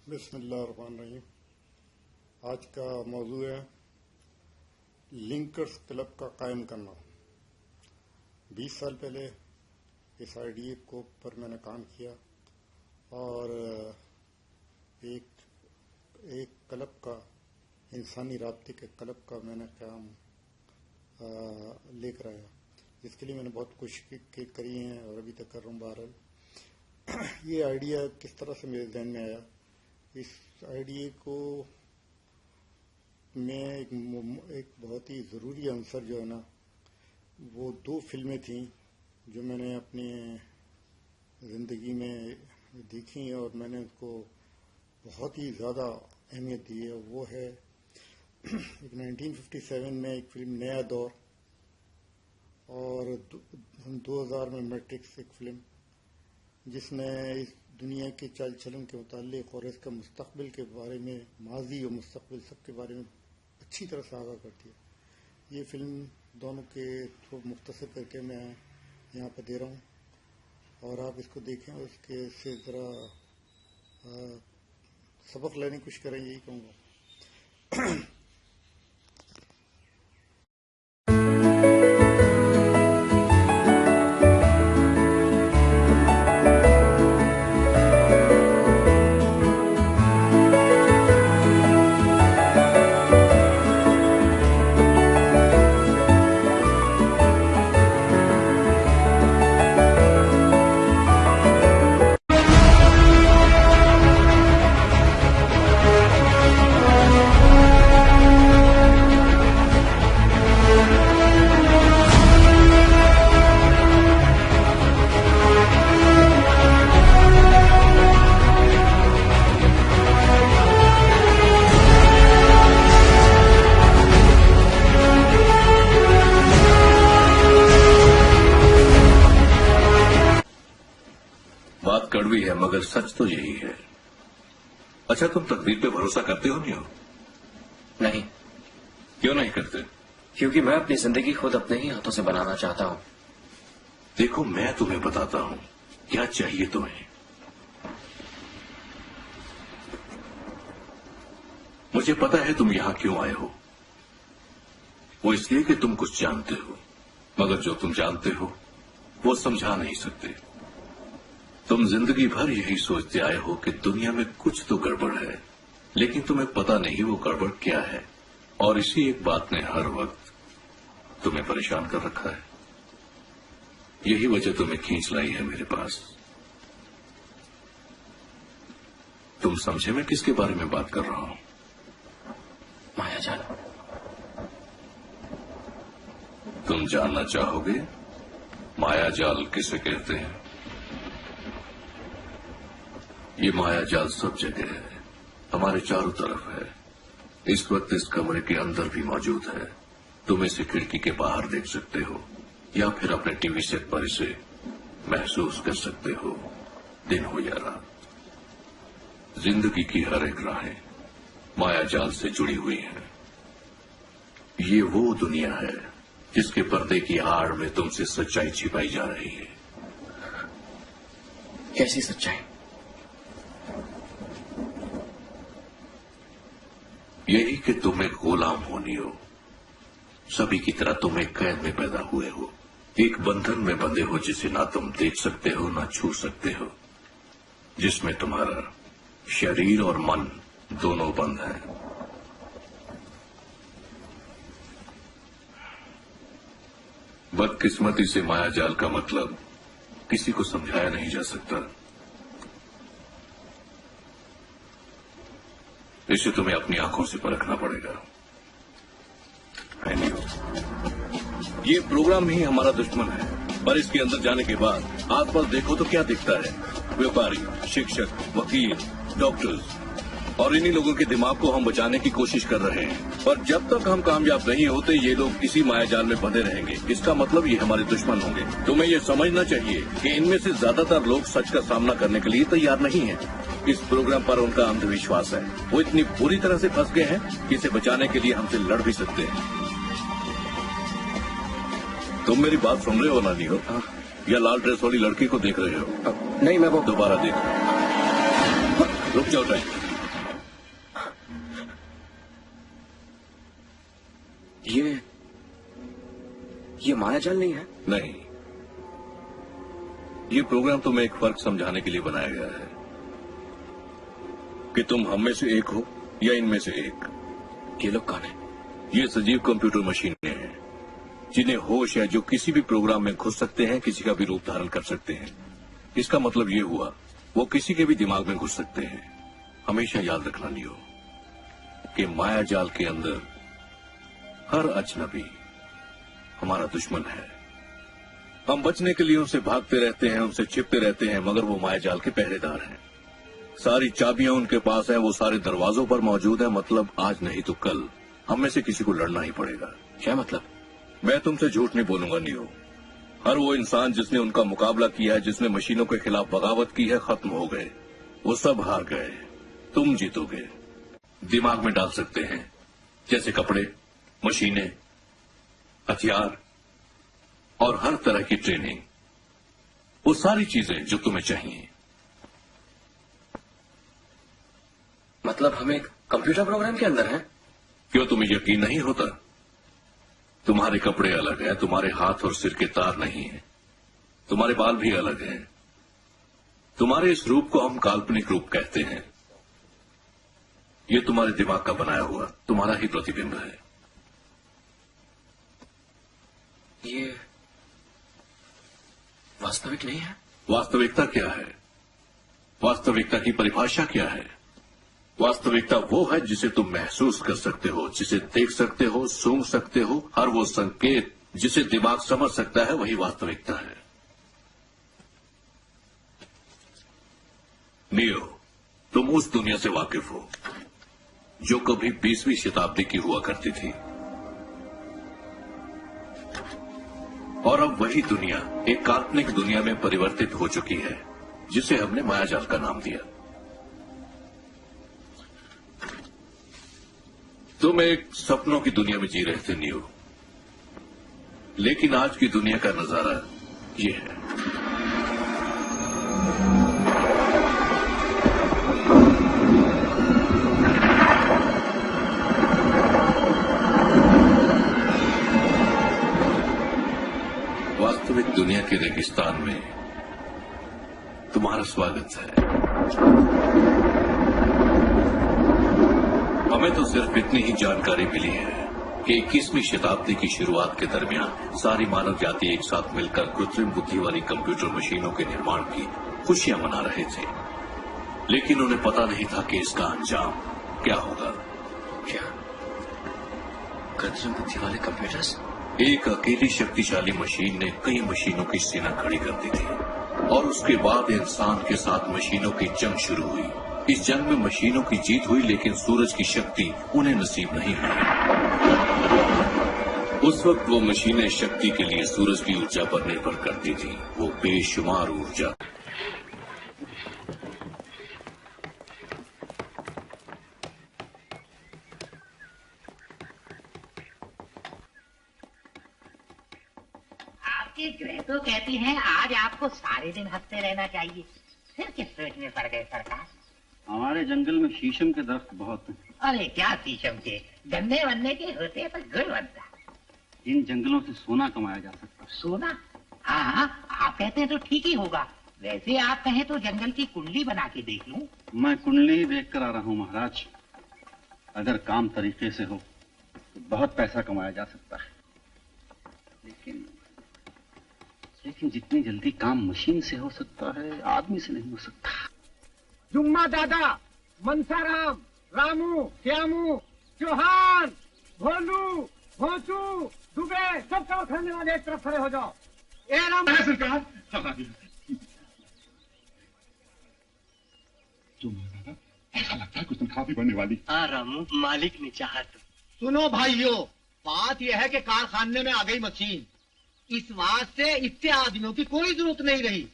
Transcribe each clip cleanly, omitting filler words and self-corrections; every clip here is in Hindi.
बिस्मिल्लाहिर्रहमानिर्रहीम। आज का मौजू है लिंकर्स क्लब का कायम करना। 20 साल पहले इस आइडिया को पर मैंने काम किया और एक क्लब का, इंसानी राब्ते के क्लब का मैंने काम लेकर आया, जिसके लिए मैंने बहुत कोशिश करी हैं और अभी तक कर रहा हूँ। बहरहाल ये आइडिया किस तरह से मेरे ध्यान में आया, इस आइडिया को मैं एक बहुत ही ज़रूरी आंसर जो है ना, वो 2 फिल्में थीं जो मैंने अपनी ज़िंदगी में देखी और मैंने उसको बहुत ही ज़्यादा अहमियत दी है। वो है एक 1957 में एक फिल्म नया दौर और 2000 में मैट्रिक्स, एक फिल्म जिसने इस दुनिया के चाल चलन के मुतालिक और इसका मुस्तकबिल के बारे में, माजी और मुस्तकबिल सब के बारे में अच्छी तरह से आगाह करती है। ये फिल्म दोनों के थ्रू मुख्तसर करके मैं यहाँ पर दे रहा हूँ और आप इसको देखें और उसके से ज़रा सबक लेने की कोशिश करें, यही कहूँगा। बात कड़वी है मगर सच तो यही है। अच्छा, तुम तकदीर पे भरोसा करते हो नहीं हो? नहीं। क्यों नहीं करते? क्योंकि मैं अपनी जिंदगी खुद अपने ही हाथों से बनाना चाहता हूँ। देखो, मैं तुम्हें बताता हूँ क्या चाहिए तुम्हें। मुझे पता है तुम यहां क्यों आए हो। वो इसलिए कि तुम कुछ जानते हो, मगर जो तुम जानते हो वो समझा नहीं सकते। तुम जिंदगी भर यही सोचते आए हो कि दुनिया में कुछ तो गड़बड़ है, लेकिन तुम्हें पता नहीं वो गड़बड़ क्या है। और इसी एक बात ने हर वक्त तुम्हें परेशान कर रखा है। यही वजह तुम्हें खींच लाई है मेरे पास। तुम समझे मैं किसके बारे में बात कर रहा हूं? मायाजाल। तुम जानना चाहोगे मायाजाल किसे कहते हैं? ये मायाजाल सब जगह है, हमारे चारों तरफ है। इस वक्त इस कमरे के अंदर भी मौजूद है। तुम इसे खिड़की के बाहर देख सकते हो या फिर अपने टीवी सेट पर इसे महसूस कर सकते हो, दिन हो या रात। जिंदगी की हर एक राहें मायाजाल से जुड़ी हुई हैं। ये वो दुनिया है जिसके पर्दे की आड़ में तुमसे सच्चाई छिपाई जा रही है। कैसी सच्चाई? यही कि तुम एक गुलाम होनी हो। सभी की तरह तुम एक कैद में पैदा हुए हो, एक बंधन में बंधे हो जिसे ना तुम देख सकते हो ना छू सकते हो, जिसमें तुम्हारा शरीर और मन दोनों बंद हैं। बदकिस्मती से मायाजाल का मतलब किसी को समझाया नहीं जा सकता। इसे तुम्हें अपनी आंखों से परखना पड़ेगा। ये प्रोग्राम ही हमारा दुश्मन है, पर इसके अंदर जाने के बाद आसपास देखो तो क्या दिखता है? व्यापारी, शिक्षक, वकील, डॉक्टर्स, और इन्हीं लोगों के दिमाग को हम बचाने की कोशिश कर रहे हैं। पर जब तक हम कामयाब नहीं होते ये लोग इसी मायाजाल में बंधे रहेंगे। इसका मतलब ये हमारे दुश्मन होंगे। तुम्हें ये समझना चाहिए कि इनमें से ज्यादातर लोग सच का सामना करने के लिए तैयार नहीं हैं। इस प्रोग्राम पर उनका अंधविश्वास है। वो इतनी बुरी तरह से फंस गए हैं कि इसे बचाने के लिए हमसे लड़ भी सकते हैं। तुम मेरी बात सुन रहे हो ना, नहीं हो? या लाल ड्रेस वाली लड़की को देख रहे हो? नहीं, मैं वो दोबारा देखो। रुक जाओ टाइम। ये मायाजाल नहीं है? नहीं, ये प्रोग्राम तुम्हें एक फर्क समझाने के लिए बनाया गया है कि तुम हम में से एक हो या इनमें से एक। ये लोग कौन है? ये सजीव कंप्यूटर मशीनें हैं जिन्हें होश है, जो किसी भी प्रोग्राम में घुस सकते हैं, किसी का भी रूप धारण कर सकते हैं। इसका मतलब ये हुआ वो किसी के भी दिमाग में घुस सकते हैं। हमेशा याद रखना लियो कि माया जाल के अंदर हर अजनबी हमारा दुश्मन है। हम बचने के लिए उनसे भागते रहते हैं, उनसे छिपते रहते हैं, मगर वो माया जाल के पहरेदार हैं। सारी चाबियां उनके पास हैं, वो सारे दरवाजों पर मौजूद है। मतलब आज नहीं तो कल हम में से किसी को लड़ना ही पड़ेगा। क्या मतलब? मैं तुमसे झूठ नहीं बोलूंगा नियो। हर वो इंसान जिसने उनका मुकाबला किया है, जिसने मशीनों के खिलाफ बगावत की है, खत्म हो गए। वो सब हार गए। तुम जीतोगे। दिमाग में डाल सकते हैं, जैसे कपड़े, मशीनें, हथियार और हर तरह की ट्रेनिंग। वो सारी चीजें जो तुम्हें चाहिए। मतलब हम एक कंप्यूटर प्रोग्राम के अंदर हैं? क्यों तुम्हें यकीन नहीं होता? तुम्हारे कपड़े अलग हैं, तुम्हारे हाथ और सिर के तार नहीं हैं, तुम्हारे बाल भी अलग हैं। तुम्हारे इस रूप को हम काल्पनिक रूप कहते हैं। ये तुम्हारे दिमाग का बनाया हुआ तुम्हारा ही प्रतिबिंब है। ये वास्तविक नहीं है? वास्तविकता क्या है? वास्तविकता की परिभाषा क्या है? वास्तविकता वो है जिसे तुम महसूस कर सकते हो, जिसे देख सकते हो, सूंघ सकते हो। हर वो संकेत जिसे दिमाग समझ सकता है, वही वास्तविकता है। नियो, तुम उस दुनिया से वाकिफ हो जो कभी 20वीं शताब्दी की हुआ करती थी, और अब वही दुनिया एक काल्पनिक दुनिया में परिवर्तित हो चुकी है, जिसे हमने मायाजाल का नाम दिया। तुम एक सपनों की दुनिया में जी रहे थे नियो, लेकिन आज की दुनिया का नजारा ये है। वास्तविक दुनिया के रेगिस्तान में तुम्हारा स्वागत है। हमें तो सिर्फ इतनी ही जानकारी मिली है कि 21वीं शताब्दी की शुरुआत के दरमियान सारी मानव जाति एक साथ मिलकर कृत्रिम बुद्धि वाली कंप्यूटर मशीनों के निर्माण की खुशियां मना रहे थे, लेकिन उन्हें पता नहीं था कि इसका अंजाम क्या होगा। क्या कृत्रिम बुद्धि वाले कंप्यूटर्स? एक अकेली शक्तिशाली मशीन ने कई मशीनों की सेना खड़ी कर दी थी, और उसके बाद इंसान के साथ मशीनों की जंग शुरू हुई। इस जंग में मशीनों की जीत हुई, लेकिन सूरज की शक्ति उन्हें नसीब नहीं हुई। उस वक्त वो मशीनें शक्ति के लिए सूरज की ऊर्जा पर निर्भर करती थी, वो बेशुमार ऊर्जा। आपकी ग्रह तो कहती हैं आज आपको सारे दिन हंसते रहना चाहिए। फिर किस सोच में पड़ गए सरकार? हमारे जंगल में शीशम के दरख्त बहुत हैं। अरे क्या शीशम के, गन्ने वन्ने के होते तो गुड़ बनता। इन जंगलों से सोना कमाया जा सकता है। सोना? हाँ हाँ, आप कहते हैं तो ठीक ही होगा। वैसे आप कहें तो जंगल की कुंडली बना के देख लूं। मैं कुंडली ही देख कर आ रहा हूँ महाराज। अगर काम तरीके से हो तो बहुत पैसा कमाया जा सकता है, लेकिन जितनी जल्दी काम मशीन से हो सकता है, आदमी से नहीं हो सकता। जुम्मा दादा, मनसाराम, रामू, श्यामू, चौहान, भोलू, भोंचू, दुबे, सब कारखाने वाले एक तरफ खड़े हो जाओ। ए राम सरकार। जुम्मा दादा, ऐसा लगता है कुछ तनख्वाह भी बढ़ने वाली। हाँ रामू, मालिक ने चाहा तो। सुनो भाइयों, बात यह है कि कारखाने में आ गई मशीन। इस बात से इतने आदमियों की कोई जरूरत नहीं रही।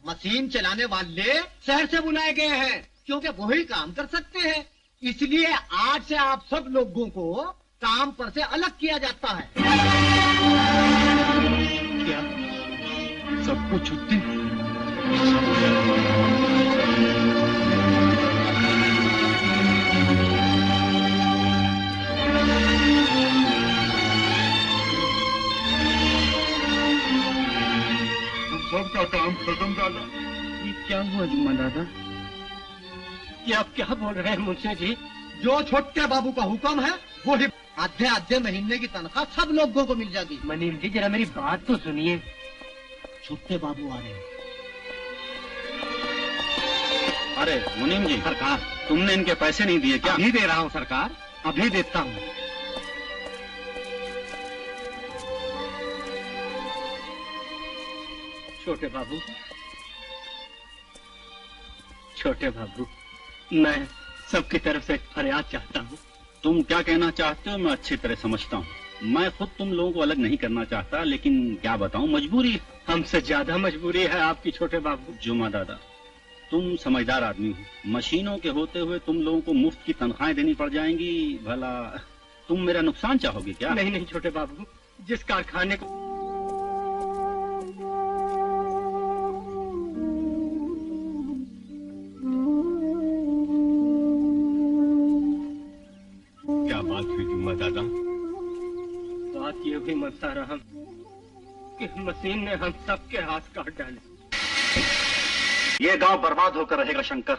मशीन चलाने वाले शहर से बुलाए गए हैं, क्योंकि वही काम कर सकते हैं। इसलिए आज से आप सब लोगों को काम पर से अलग किया जाता है। क्या सबको छुट्टी? का काम खत्म दादा। ये क्या हुआ जुम्मा दादा? ये आप क्या बोल रहे हैं मुंशी जी? जो छोटे बाबू का हुक्म है वो ही आधे आधे महीने की तनख्वाह सब लोगों को मिल जाती। मनीम जी जरा मेरी बात तो सुनिए। छोटे बाबू आ रहे हैं। अरे मुनीम जी, सरकार तुमने इनके पैसे नहीं दिए क्या? अभी दे रहा हूँ सरकार, अभी देता हूँ। छोटे बाबू, छोटे बाबू, मैं सबकी तरफ से फरियाद चाहता हूँ। तुम क्या कहना चाहते हो मैं अच्छी तरह समझता हूँ। मैं खुद तुम लोगों को अलग नहीं करना चाहता, लेकिन क्या बताऊं, मजबूरी। हमसे ज्यादा मजबूरी है आपकी छोटे बाबू। जुमा दादा, तुम समझदार आदमी हो। मशीनों के होते हुए तुम लोगों को मुफ्त की तनख्वाहें देनी पड़ जाएंगी। भला तुम मेरा नुकसान चाहोगे क्या? नहीं नहीं छोटे बाबू, जिस कारखाने को क्या बात हुई जुम्मा दादा? बात ये भी मनसा रहम कि मशीन ने हम सबके हाथ काट डाले। ये गांव बर्बाद होकर रहेगा शंकर,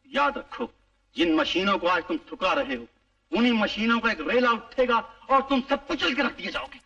याद रखो। जिन मशीनों को आज तुम ठुकरा रहे हो, उन्हीं मशीनों का एक रेला उठेगा और तुम सब कुचल के रख दिए जाओगे।